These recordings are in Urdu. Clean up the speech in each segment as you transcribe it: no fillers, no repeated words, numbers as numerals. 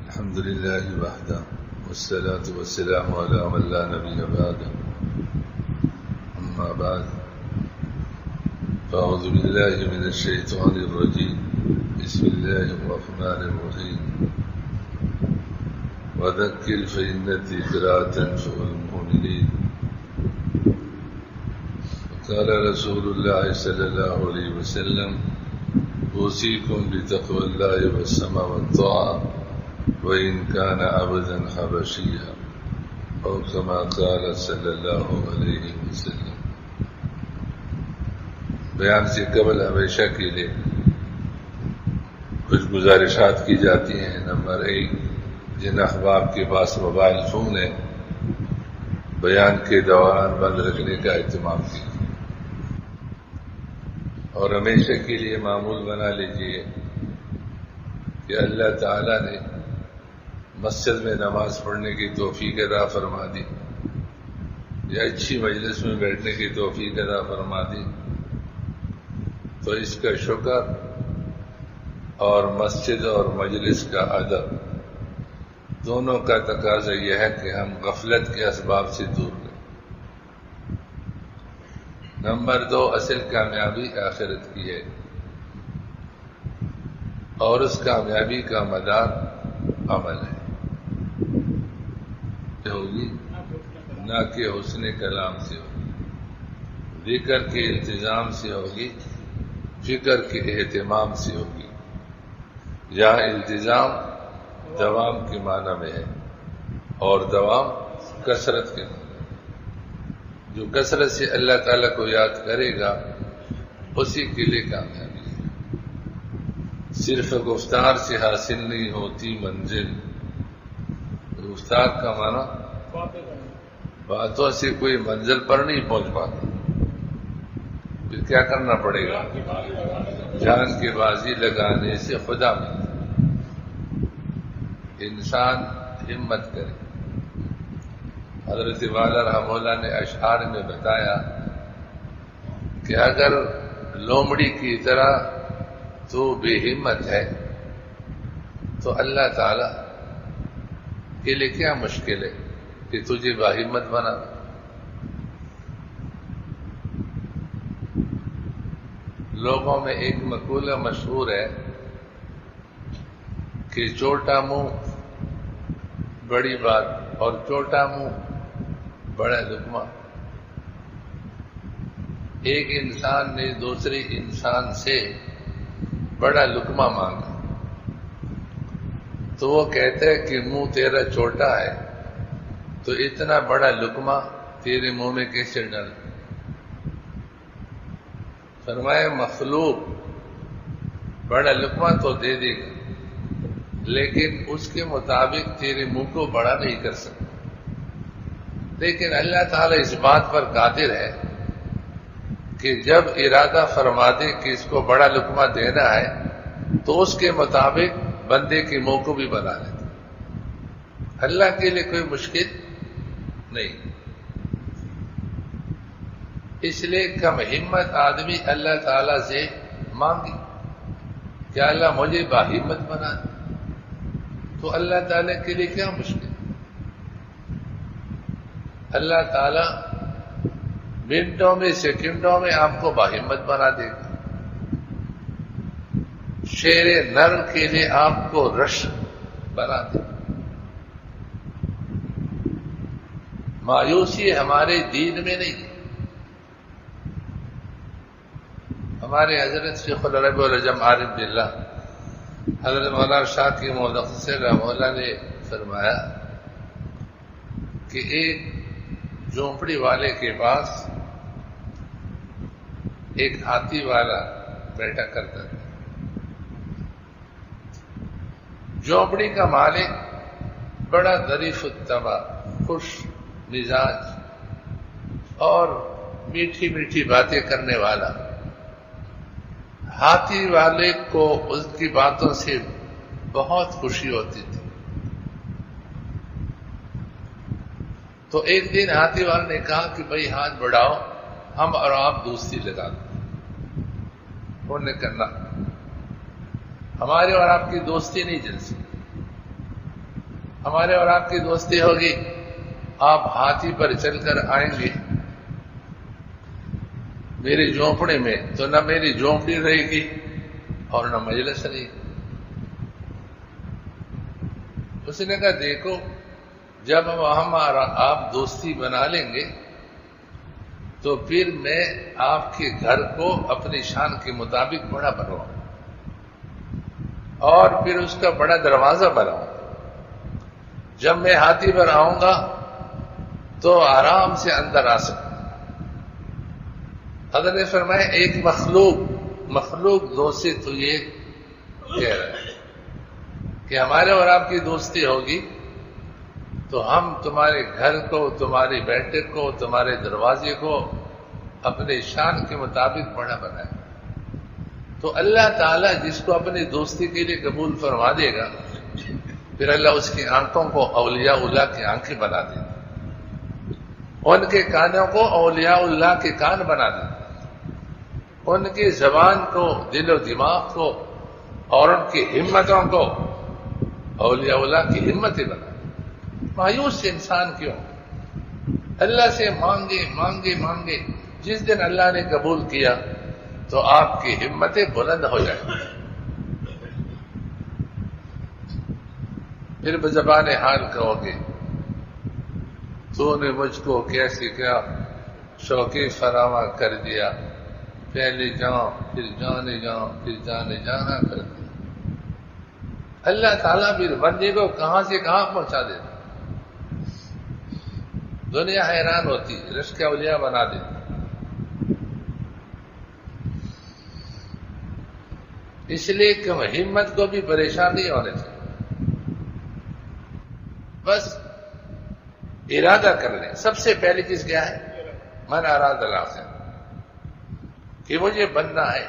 الحمد لله وحده والصلاة والسلام على من لا نبي بعده أما بعد فأعوذ بالله من الشيطان الرجيم بسم الله الرحمن الرحيم وذكر فإن الذكرى تنفع المؤمنين قال رسول الله صلى الله عليه وسلم أوصيكم بتقوى الله والسمع والطاعة وإن كان عبدا حبشيا أو كما قال صلى الله عليه وسلم. بیان سے قبل ہمیشہ کے لیے کچھ گزارشات کی جاتی ہیں. نمبر 1، جن احباب کے پاس موبائل فون ہے بیان کے دوران بند رکھنے کا اہتمام کیجیے اور ہمیشہ کے لیے معمول بنا لیجیے کہ اللہ تعالیٰ نے مسجد میں نماز پڑھنے کی توفیق عطا فرما دی یا اچھی مجلس میں بیٹھنے کی توفیق عطا فرما دی تو اس کا شکر اور مسجد اور مجلس کا ادب دونوں کا تقاضا یہ ہے کہ ہم غفلت کے اسباب سے دور رہیں. نمبر 2، اصل کامیابی آخرت کی ہے اور اس کامیابی کا مدار عمل ہے. ہوگی نہ کہ حسن کلام سے ہوگی، ذکر کے التزام سے ہوگی، فکر کے اہتمام سے ہوگی. جہاں التزام دوام کے معنی میں ہے اور دوام کثرت کے معنی میں. جو کثرت سے اللہ تعالیٰ کو یاد کرے گا اسی کے لیے کامیابی ہے. صرف گفتار سے حاصل نہیں ہوتی منزل. گفتار کا معنی باتوں سے کوئی منزل پر نہیں پہنچ پاتا. پھر کیا کرنا پڑے گا؟ جان کی بازی لگانے سے خدا ملتا. انسان ہمت کرے. حضرت والا رحمہ اللہ نے اشعار میں بتایا کہ اگر لومڑی کی طرح تو بے ہمت ہے تو اللہ تعالی کے لیے کیا مشکل ہے کہ تجھے باہمت بنا. لوگوں میں ایک مقولہ مشہور ہے کہ چھوٹا منہ بڑی بات اور چھوٹا منہ بڑا لقمہ. ایک انسان نے دوسرے انسان سے بڑا لقمہ مانگا تو وہ کہتا ہے کہ منہ تیرا چھوٹا ہے تو اتنا بڑا لقمہ تیرے منہ میں کیسے ڈال. فرمایا مخلوق بڑا لقمہ تو دے دے گا لیکن اس کے مطابق تیرے منہ کو بڑا نہیں کر سکتا. لیکن اللہ تعالیٰ اس بات پر قادر ہے کہ جب ارادہ فرما دے کہ اس کو بڑا لقمہ دینا ہے تو اس کے مطابق بندے کے منہ کو بھی بنا لیتا. اللہ کے لیے کوئی مشکل نہیں. اس لیے کم ہمت آدمی اللہ تعالیٰ سے مانگی کہ اللہ مجھے باہمت بنا دے تو اللہ تعالیٰ کے لیے کیا مشکل. اللہ تعالیٰ منٹوں میں سیکنڈوں میں آپ کو باہمت بنا دے گا. شیر نر کے لیے آپ کو رش بنا دے. مایوسی ہمارے دین میں نہیں. ہمارے حضرت شیخ العرب العجم عارف باللہ حضرت مولانا شاہ کی مدثر رحمہ اللہ نے فرمایا کہ ایک جھونپڑی والے کے پاس ایک ہاتھی والا بیٹھا کرتا تھا. جھونپڑی کا مالک بڑا ظریف الطبع، خوش مزاج اور میٹھی میٹھی باتیں کرنے والا. ہاتھی والے کو اس کی باتوں سے بہت خوشی ہوتی تھی. تو ایک دن ہاتھی والے نے کہا کہ بھائی ہاتھ بڑھاؤ، ہم اور آپ دوستی لگا دیں. انہوں نے کرنا ہماری اور آپ کی دوستی نہیں چل سکتی. ہمارے اور آپ کی دوستی ہوگی، آپ ہاتھی پر چل کر آئیں گے میری جھونپڑی میں، تو نہ میری جھونپڑی رہے گی اور نہ مجلس رہے گی۔ اس نے کہا دیکھو، جب ہمارا آپ دوستی بنا لیں گے تو پھر میں آپ کے گھر کو اپنی شان کے مطابق بڑا بنواؤں اور پھر اس کا بڑا دروازہ بناؤں۔ جب میں ہاتھی پر آؤں گا تو آرام سے اندر آ سکوں۔ حضرت نے فرمایا ایک مخلوق دوست سے تو یہ کہہ رہا ہے کہ ہمارے اور آپ کی دوستی ہوگی تو ہم تمہارے گھر کو، تمہاری بیٹھک کو، تمہارے دروازے کو اپنے شان کے مطابق بڑا بنائے۔ تو اللہ تعالیٰ جس کو اپنی دوستی کے لیے قبول فرما دے گا، پھر اللہ اس کی آنکھوں کو اولیاء اللہ کی آنکھیں بنا دے گا، ان کے کانوں کو اولیاء اللہ کے کان بنا دے گا، ان کی زبان کو، دل و دماغ کو اور ان کی ہمتوں کو اولیاء اللہ کی ہمتیں بنا دے۔ مایوس انسان کیوں؟ اللہ سے مانگے مانگے مانگے، جس دن اللہ نے قبول کیا تو آپ کی ہمتیں بلند ہو جائیں گی۔ پھر بزبان حال کہو گے تو نے مجھ کو کیسے کیا شوقی فراواں کر دیا، پہلے جاؤ پھر جانے جاؤ پھر جانے جانا کر دیا۔ اللہ تعالیٰ پھر بندے کو کہاں سے کہاں پہنچا دیتا، دنیا حیران ہوتی، رشک اولیاء بنا دیتا۔ اس لیے کہ ہمت کو بھی پریشان نہیں ہونے چاہیے، بس ارادہ کر لیں۔ سب سے پہلی چیز کیا ہے؟ من اراد الآخرہ، کہ مجھے بننا ہے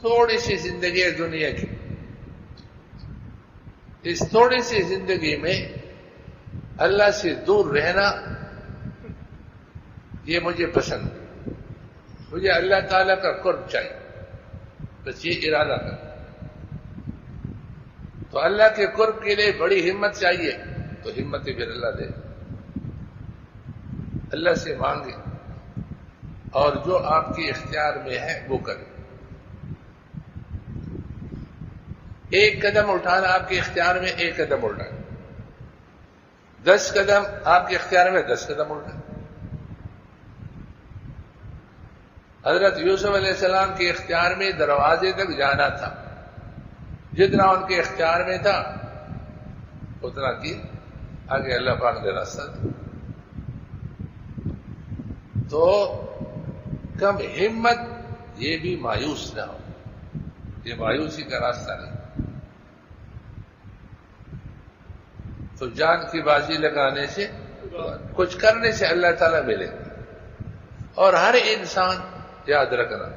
تھوڑی سی زندگی ہے دنیا کی، اس تھوڑی سی زندگی میں اللہ سے دور رہنا یہ مجھے پسند ہے، مجھے اللہ تعالیٰ کا قرب چاہیے، بس یہ ارادہ کر۔ تو اللہ کے قرب کے لیے بڑی ہمت چاہیے، تو ہمت پھر اللہ دے، اللہ سے مانگے اور جو آپ کے اختیار میں ہے وہ کرے۔ ایک قدم اٹھانا آپ کے اختیار میں، ایک قدم اٹھانا، 10 قدم آپ کے اختیار میں، 10 قدم اٹھانا۔ حضرت یوسف علیہ السلام کے اختیار میں دروازے تک جانا تھا، جتنا ان کے اختیار میں تھا اتنا کی، آگے اللہ پاک نے راستہ دیا۔ تو کم ہمت یہ بھی مایوس نہ ہو، یہ مایوسی کا راستہ نہیں۔ تو جان کی بازی لگانے سے، کچھ کرنے سے اللہ تعالیٰ ملے گا۔ اور ہر انسان یاد رکھنا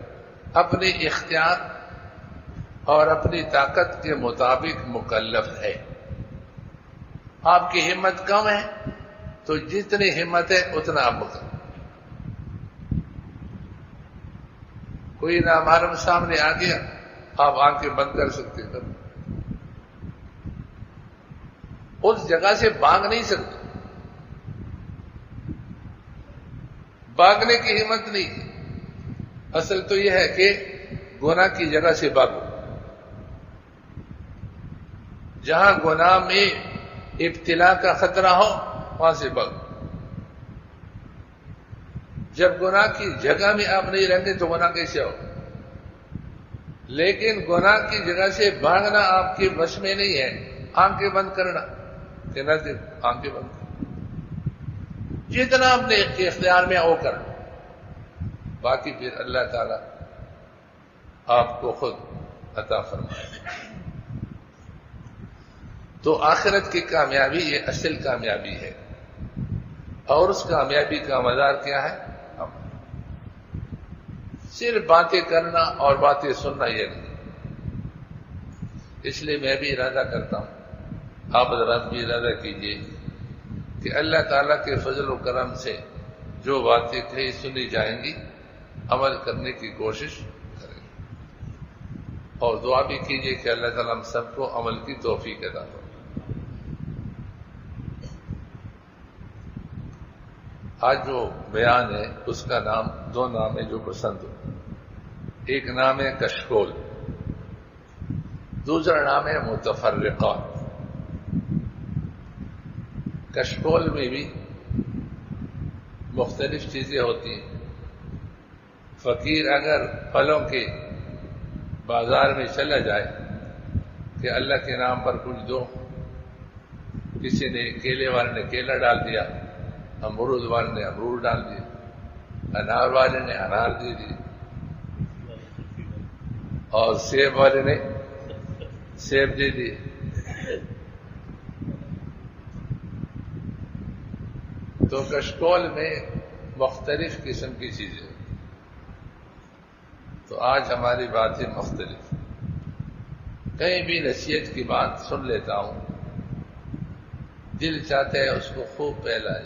اپنے اختیار اور اپنی طاقت کے مطابق مکلف ہے۔ آپ کی ہمت کم ہے تو جتنی ہمت ہے اتنا آپ مکلف۔ کوئی نامحرم سامنے آ گیا، آپ آنکھیں بند کر سکتے ہیں، اس جگہ سے بھاگ نہیں سکتے، بھاگنے کی ہمت نہیں ہے۔ اصل تو یہ ہے کہ گناہ کی جگہ سے بھاگو، جہاں گناہ میں ابتلا کا خطرہ ہو وہاں سے بھاگو۔ جب گناہ کی جگہ میں آپ نہیں رہیں گے تو گناہ کیسے ہو؟ لیکن گناہ کی جگہ سے بھاگنا آپ کے بس میں نہیں ہے، آنکھیں بند کرنا کہ نہ صرف آنکھیں بند کرنا، جتنا اپنے اختیار میں وہ کرنا، باقی پھر اللہ تعالی آپ کو خود عطا فرمائے۔ تو آخرت کی کامیابی یہ اصل کامیابی ہے، اور اس کامیابی کا مدار کیا ہے؟ صرف باتیں کرنا اور باتیں سننا یہ نہیں۔ اس لیے میں بھی ارادہ کرتا ہوں، آپ حضرات بھی ارادہ کیجیے کہ اللہ تعالیٰ کے فضل و کرم سے جو باتیں کہیں سنی جائیں گی عمل کرنے کی کوشش کریں، اور دعا بھی کیجیے کہ اللہ تعالیٰ ہم سب کو عمل کی توفیق عطا فرمائے۔ آج جو بیان ہے اس کا نام، دو نام ہے جو پسند ہو، ایک نام ہے کشکول، دوسرا نام ہے متفرقات۔ کشکول میں بھی مختلف چیزیں ہوتی ہیں۔ فقیر اگر پھلوں کے بازار میں چلا جائے کہ اللہ کے نام پر کچھ دو، کسی نے کیلے والے نے کیلا ڈال دیا، امرود والے نے امرود ڈال دیا، انار والے نے انار دے دی، اور سیب والے نے سیب دے دی۔ تو کشکول میں مختلف قسم کی چیزیں، تو آج ہماری باتیں مختلف، کہیں بھی نصیحت کی بات سن لیتا ہوں، دل چاہتا ہے اس کو خوب پھیلائے،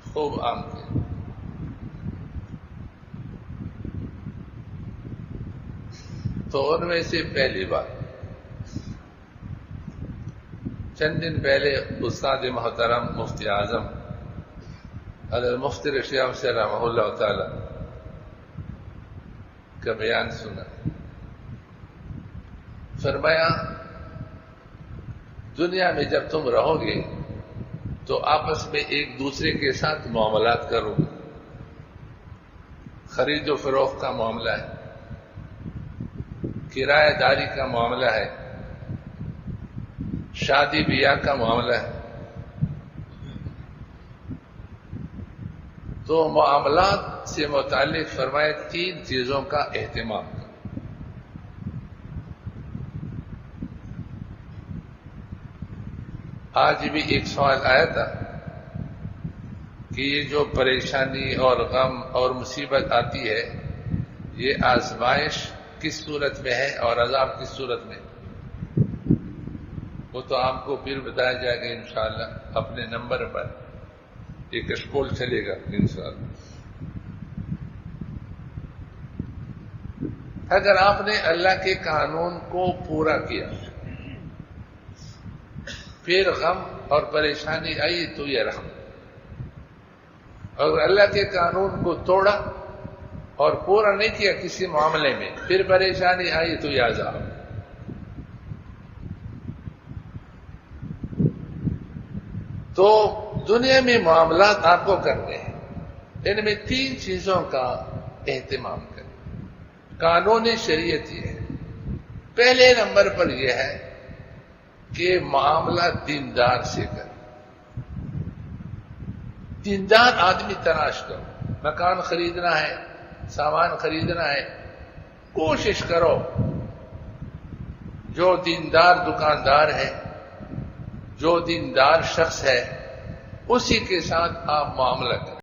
خوب عام کرے۔ تو ان میں سے پہلی بات، چند دن پہلے استاد محترم مفتی اعظم حضرت مفتی رشید احمد صاحب رحمہ اللہ تعالی کا بیان سنا۔ فرمایا دنیا میں جب تم رہو گے تو آپس میں ایک دوسرے کے ساتھ معاملات کرو گے، خرید و فروخت کا معاملہ ہے، کرایہ داری کا معاملہ ہے، شادی بیاہ کا معاملہ ہے۔ تو معاملات سے متعلق فرمائے تین چیزوں کا اہتمام کرو۔ آج بھی ایک سوال آیا تھا کہ یہ جو پریشانی اور غم اور مصیبت آتی ہے، یہ آزمائش کس صورت میں ہے اور عذاب کس صورت میں؟ وہ تو آپ کو پھر بتایا جائے گا انشاءاللہ اپنے نمبر پر، ایک کشکول چلے گا انشاءاللہ۔ اگر آپ نے اللہ کے قانون کو پورا کیا، پھر غم اور پریشانی آئی تو یہ رحم، اگر اللہ کے قانون کو توڑا اور پورا نہیں کیا کسی معاملے میں، پھر پریشانی آئی تو یہ عذاب۔ تو دنیا میں معاملات آپ کو کرنے ہیں، ان میں تین چیزوں کا اہتمام کریں۔ قانون شریعت یہ ہے، پہلے نمبر پر یہ ہے کہ معاملہ دیندار سے کریں، دیندار آدمی تلاش کرو۔ مکان خریدنا ہے، سامان خریدنا ہے، کوشش کرو جو دیندار دکاندار ہے، جو دیندار شخص ہے، اسی کے ساتھ آپ معاملہ کریں۔